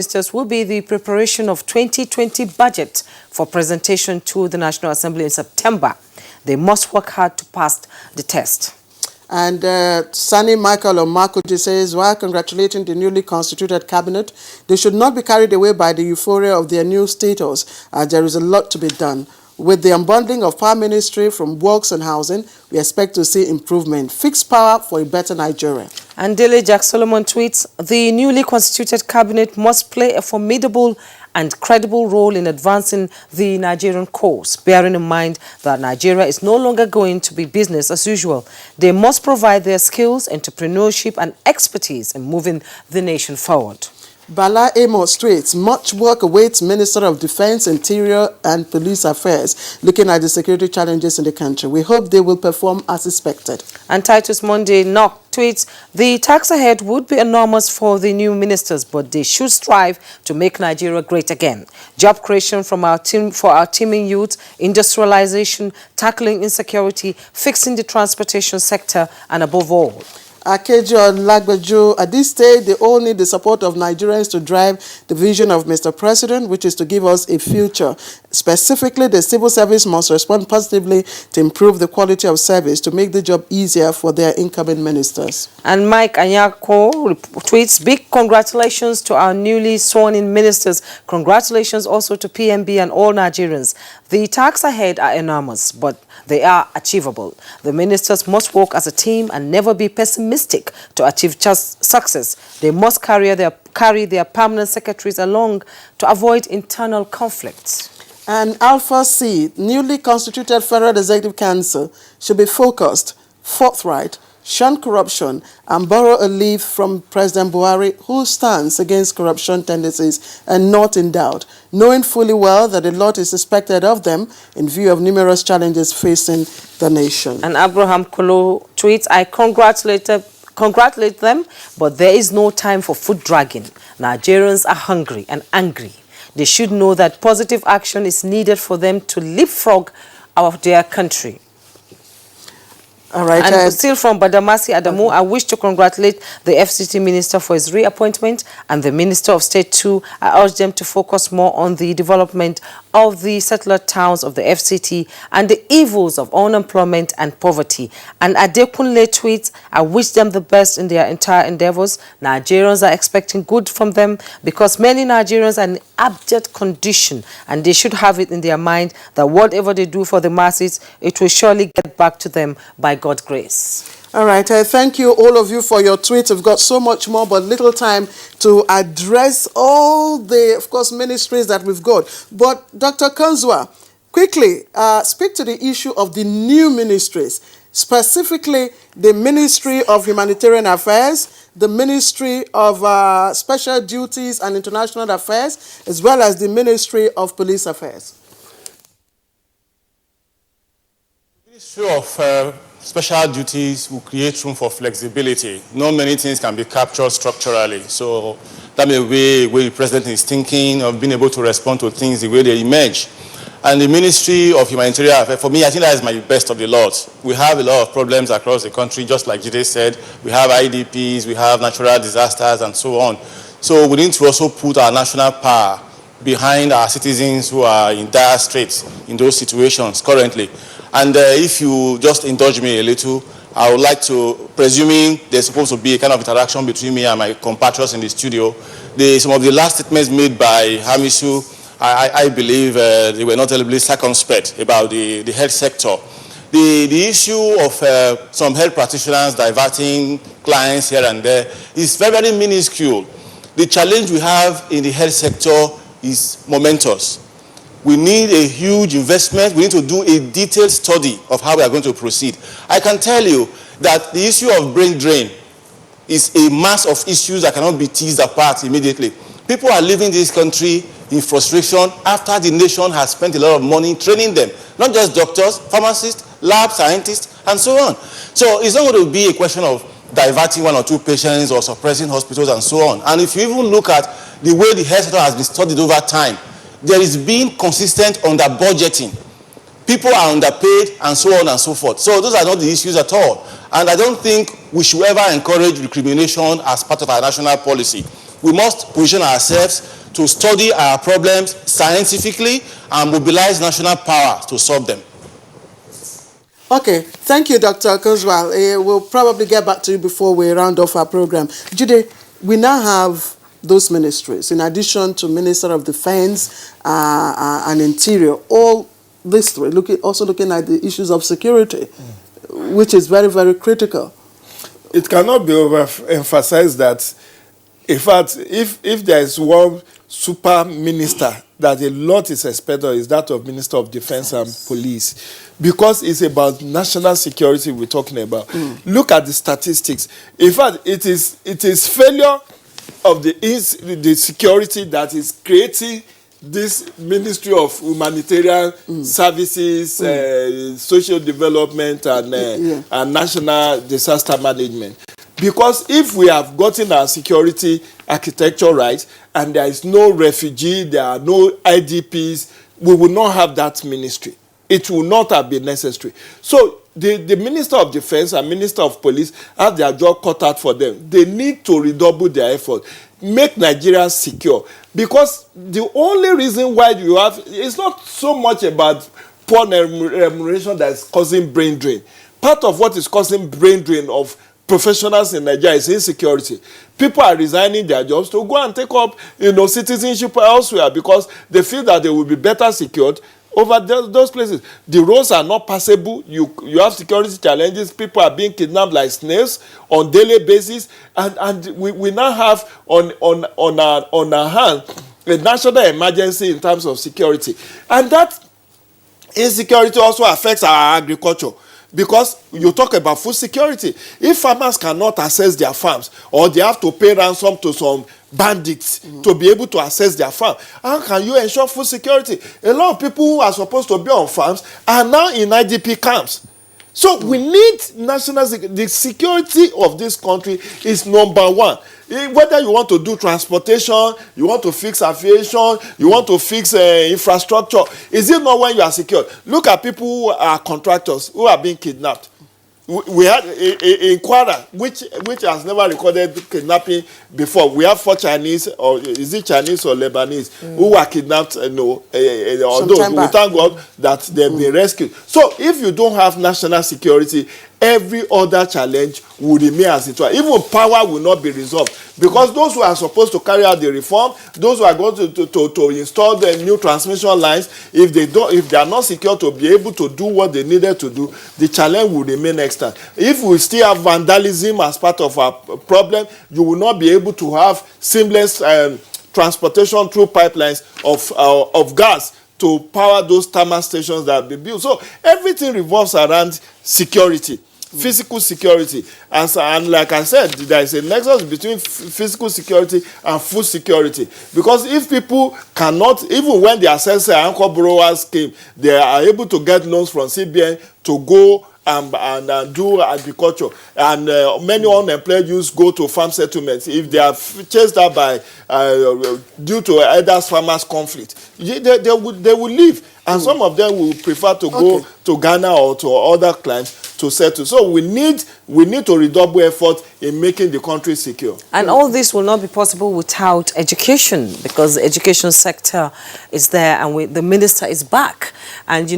Ministers will be the preparation of 2020 budget for presentation to the National Assembly in September. They must work hard to pass the test. And Sani Michael Omakuji says, while congratulating the newly constituted cabinet, they should not be carried away by the euphoria of their new status, as there is a lot to be done. With the unbundling of power ministry from works and housing, we expect to see improvement. Fix power for a better Nigeria. And Dele Jack Solomon tweets, the newly constituted cabinet must play a formidable and credible role in advancing the Nigerian cause, bearing in mind that Nigeria is no longer going to be business as usual. They must provide their skills, entrepreneurship and expertise in moving the nation forward. Bala Amos tweets, much work awaits Minister of Defense, Interior and Police Affairs looking at the security challenges in the country. We hope they will perform as expected. And Titus Monday Knock tweets, the tax ahead would be enormous for the new ministers, but they should strive to make Nigeria great again. Job creation from our team for our teeming youth, industrialization, tackling insecurity, fixing the transportation sector, and above all, Akejo Lagbejo, at this stage, they all need the support of Nigerians to drive the vision of Mr. President, which is to give us a future. Specifically, the civil service must respond positively to improve the quality of service to make the job easier for their incoming ministers. And Mike Anyako tweets, big congratulations to our newly sworn-in ministers. Congratulations also to PMB and all Nigerians. The tasks ahead are enormous, but they are achievable. The ministers must work as a team and never be pessimistic to achieve just success. They must carry their permanent secretaries along to avoid internal conflicts. And Alpha C, newly constituted Federal Executive Council, should be focused, forthright, shun corruption, and borrow a leaf from President Buhari, who stands against corruption tendencies and not in doubt, knowing fully well that a lot is expected of them in view of numerous challenges facing the nation. And Abraham Kolo tweets, I congratulate them, but there is no time for foot dragging. Nigerians are hungry and angry. They should know that positive action is needed for them to leapfrog of their country. All right. And still from Badamasi Adamu, I wish to congratulate the FCT Minister for his reappointment and the Minister of State too. I urge them to focus more on the development of the settler towns of the FCT and the evils of unemployment and poverty. And Adekunle tweets, I wish them the best in their entire endeavors. Nigerians are expecting good from them because many Nigerians are in abject condition, and they should have it in their mind that whatever they do for the masses, it will surely get back to them by God's grace. All right. Thank you, all of you, for your tweets. We've got so much more, but little time to address all the, of course, ministries that we've got. But Dr. Kanzwa, quickly speak to the issue of the new ministries, specifically the Ministry of Humanitarian Affairs, the Ministry of Special Duties and International Affairs, as well as the Ministry of Police Affairs. The Ministry of Special Duties will create room for flexibility. Not many things can be captured structurally. So that may be the way the president is thinking of being able to respond to things the way they emerge. And the Ministry of Humanitarian Affairs, for me, I think that is my best of the lot. We have a lot of problems across the country, just like Jide said. We have IDPs, we have natural disasters, and so on. So we need to also put our national power behind our citizens who are in dire straits in those situations currently. And if you just indulge me a little, I would like to, presuming there's supposed to be a kind of interaction between me and my compatriots in the studio, some of the last statements made by Hamisu, I believe they were not terribly circumspect about the health sector. The issue of some health practitioners diverting clients here and there is very, very minuscule. The challenge we have in the health sector is momentous. We need a huge investment. We need to do a detailed study of how we are going to proceed. I can tell you that the issue of brain drain is a mass of issues that cannot be teased apart immediately. People are leaving this country in frustration after the nation has spent a lot of money training them, not just doctors, pharmacists, lab scientists, and so on. So it's not going to be a question of diverting one or two patients or suppressing hospitals and so on. And if you even look at the way the health sector has been studied over time, there is being consistent under budgeting. People are underpaid and so on and so forth. So those are not the issues at all. And I don't think we should ever encourage recrimination as part of our national policy. We must position ourselves to study our problems scientifically and mobilize national power to solve them. Okay, thank you, Dr. Kozwal. We'll probably get back to you before we round off our program. Jude, we now have those ministries, in addition to Minister of Defense and Interior, all these three, also looking at the issues of security, which is very, very critical. It cannot be overemphasized that, in fact, if there is one super minister that a lot is expected, is that of Minister of Defense and Police, because it's about national security we're talking about. Look at the statistics. In fact, it is failure of the security that is creating this Ministry of Humanitarian Services, Social Development, and National Disaster Management. Because if we have gotten our security architecture right, and there is no refugee, there are no IDPs, we will not have that ministry. It will not have been necessary. So the Minister of Defense and Minister of Police have their job cut out for them. They need to redouble their effort, make Nigeria secure. Because the only reason why you have, it's not so much about poor remuneration that is causing brain drain. Part of what is causing brain drain of professionals in Nigeria is insecurity. People are resigning their jobs to go and take up, citizenship elsewhere because they feel that they will be better secured over those places. The roads are not passable. You have security challenges. People are being kidnapped like snails on daily basis, and we now have on our hand a national emergency in terms of security, and that insecurity also affects our agriculture. Because you talk about food security. If farmers cannot access their farms, or they have to pay ransom to some bandits to be able to access their farm, how can you ensure food security? A lot of people who are supposed to be on farms are now in IDP camps. So we need national security. The security of this country is number one. Whether you want to do transportation, you want to fix aviation, you want to fix infrastructure, is it not when you are secure? Look at people who are contractors who are being kidnapped. We had in Kwara, which has never recorded kidnapping before. We have 4 Chinese, or is it Chinese or Lebanese, who were kidnapped, although we thank God that they've been rescued. So if you don't have national security, every other challenge will remain as it was. Even power will not be resolved. Because those who are supposed to carry out the reform, those who are going to install the new transmission lines, if they are not secure to be able to do what they needed to do, the challenge will remain extant. If we still have vandalism as part of our problem, you will not be able to have seamless transportation through pipelines of gas to power those thermal stations that be built. So everything revolves around security. Physical security, and like I said, there is a nexus between physical security and food security, because if people cannot, even when the accessor anchor borrowers came, they are able to get loans from CBN to go and do agriculture, and many unemployed youths go to farm settlements. If they are chased out by due to either farmers' conflict, they will leave, and some of them will prefer to go to Ghana or to other climes to settle. So we need to redouble effort in making the country secure. And all this will not be possible without education, because the education sector is there, and the minister is back. And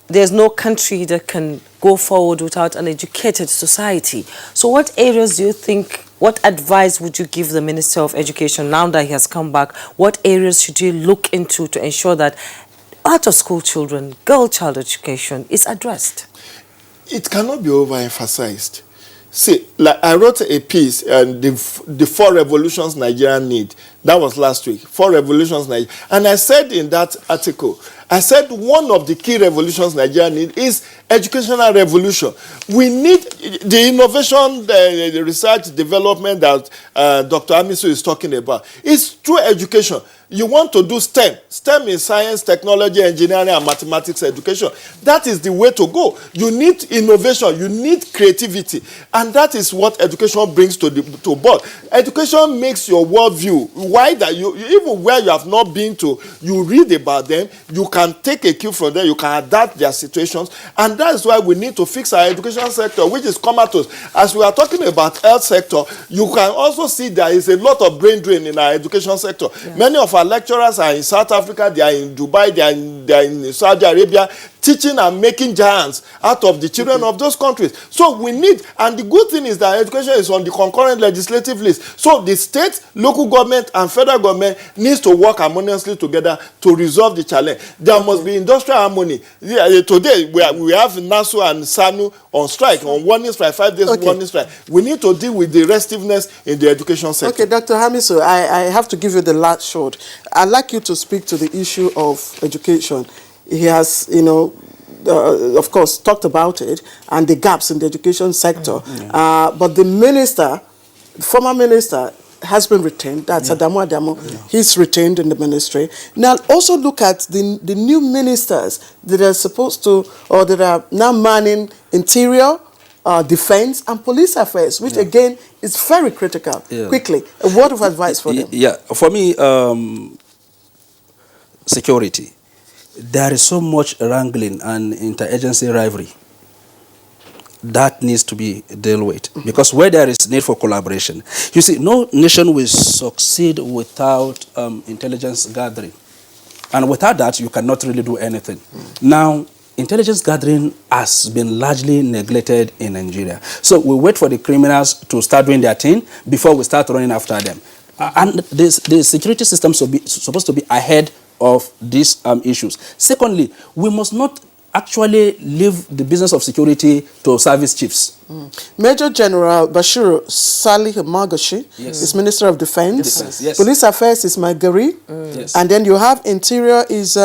there's no country that can go forward without an educated society. So what areas do you think, what advice would you give the Minister of Education now that he has come back? What areas should you look into to ensure that out-of-school children, girl child education is addressed? It cannot be overemphasized. See, like I wrote a piece, and the 4 revolutions Nigeria need. That was last week. 4 revolutions Nigeria. And I said in that article, I said one of the key revolutions Nigeria need is educational revolution. We need the innovation, the research, development that Dr. Amisu is talking about. It's through education. You want to do STEM. STEM is science, technology, engineering, and mathematics education. That is the way to go. You need innovation. You need creativity. And that is what education brings to board. Education makes your worldview, why that even where you have not been to, you read about them, you can take a cue from them, you can adapt their situations, and that's why we need to fix our education sector, which is comatose. As we are talking about health sector, you can also see there is a lot of brain drain in our education sector. Yeah. Many of our lecturers are in South Africa, they are in Dubai, they are in Saudi Arabia, teaching and making giants out of the children of those countries. So we need, and the good thing is that education is on the concurrent legislative list. So the state, local government, and federal government needs to work harmoniously together to resolve the challenge. There must be industrial harmony. Yeah, today we have NASU and SANU on strike, on warning strike, 5 days warning strike. We need to deal with the restiveness in the education sector. Okay, Dr. Hamisu, I have to give you the last shot. I'd like you to speak to the issue of education. He has, of course, talked about it and the gaps in the education sector. But the minister, the former minister, has been retained. That's Adamu Adamu. He's retained in the ministry. Now, also look at the new ministers that are supposed to, or that are now manning interior, defense, and police affairs, which again is very critical. Quickly, a word of advice for them. Yeah, for me, security. There is so much wrangling and interagency rivalry that needs to be dealt with. Because where there is need for collaboration, you see, no nation will succeed without intelligence gathering. And without that, you cannot really do anything. Now, intelligence gathering has been largely neglected in Nigeria. So we wait for the criminals to start doing their thing before we start running after them. And the security system is supposed to be ahead of these issues. Secondly, we must not actually leave the business of security to service chiefs. Major General Bashir Salih Magashi is Minister of Defense. Police Affairs is Magari. And then you have Interior is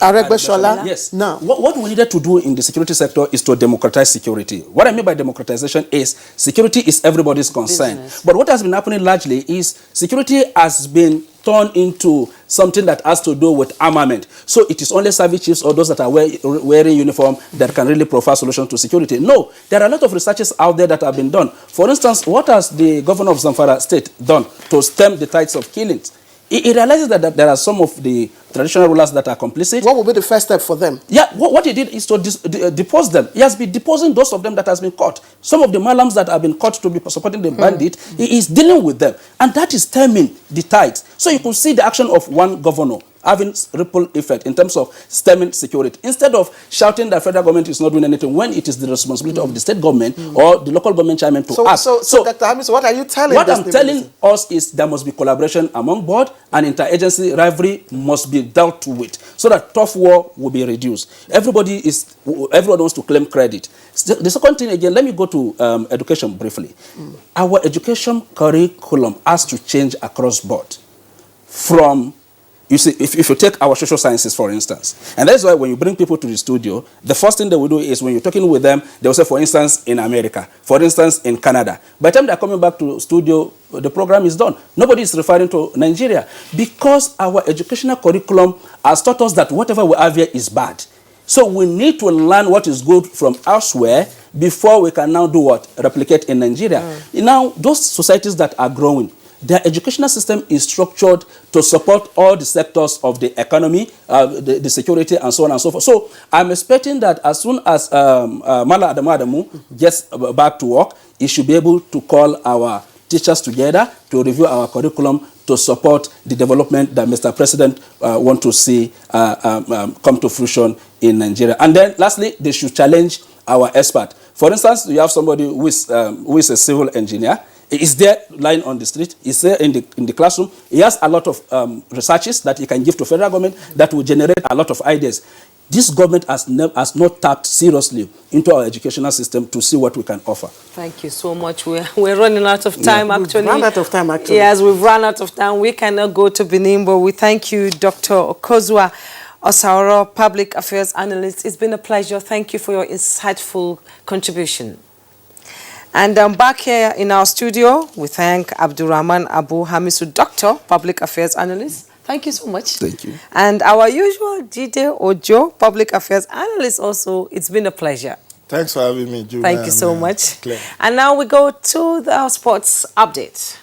Aregbesola. Yes. Now, what we needed to do in the security sector is to democratize security. What I mean by democratization is security is everybody's concern. But what has been happening largely is security has been turned into something that has to do with armament. So it is only service chiefs or those that are wearing uniform that can really provide solutions to security. No, there are a lot of researches out there that have been done. For instance, what has the governor of Zamfara state done to stem the tides of killings? He realizes that there are some of the traditional rulers that are complicit. What will be the first step for them? Yeah, what he did is to depose them. He has been deposing those of them that has been caught. Some of the malams that have been caught to be supporting the bandit, he is dealing with them. And that is stemming the tides. So you could see the action of one governor having ripple effect in terms of stemming security. Instead of shouting that federal government is not doing anything when it is the responsibility of the state government or the local government chairman to act. So Dr. Hamisu, what are you telling us? What I'm telling us is there must be collaboration among board and interagency rivalry must be dealt with so that tough war will be reduced. Everyone wants to claim credit. The second thing, again, let me go to education briefly. Our education curriculum has to change across board. From, you see, if you take our social sciences, for instance, and that's why when you bring people to the studio, the first thing they will do is when you're talking with them, they will say, for instance, in America, for instance, in Canada. By the time they're coming back to studio, the program is done. Nobody is referring to Nigeria because our educational curriculum has taught us that whatever we have here is bad. So we need to learn what is good from elsewhere before we can now do what? Replicate in Nigeria. Now, those societies that are growing, their educational system is structured to support all the sectors of the economy, the security, and so on and so forth. So I'm expecting that as soon as Mala Adamu gets back to work, he should be able to call our teachers together to review our curriculum to support the development that Mr. President wants to see come to fruition in Nigeria. And then lastly, they should challenge our expert. For instance, you have somebody who is a civil engineer. He is there lying on the street. He's there in the classroom. He has a lot of researches that he can give to federal government that will generate a lot of ideas. This government has not tapped seriously into our educational system to see what we can offer. Thank you so much. We're running out of time, actually. We've run out of time, actually. Yes, we've run out of time. We cannot go to Benin, but we thank you, Dr. Okozua Osaoro, Public Affairs Analyst. It's been a pleasure. Thank you for your insightful contribution. And back here in our studio, we thank Abdurrahman Abu Hamisu, Doctor, Public Affairs Analyst. Thank you so much. Thank you. And our usual Jide Ojo, Public Affairs Analyst also. It's been a pleasure. Thanks for having me, Julia. Thank you so much. Claire. And now we go to the sports update.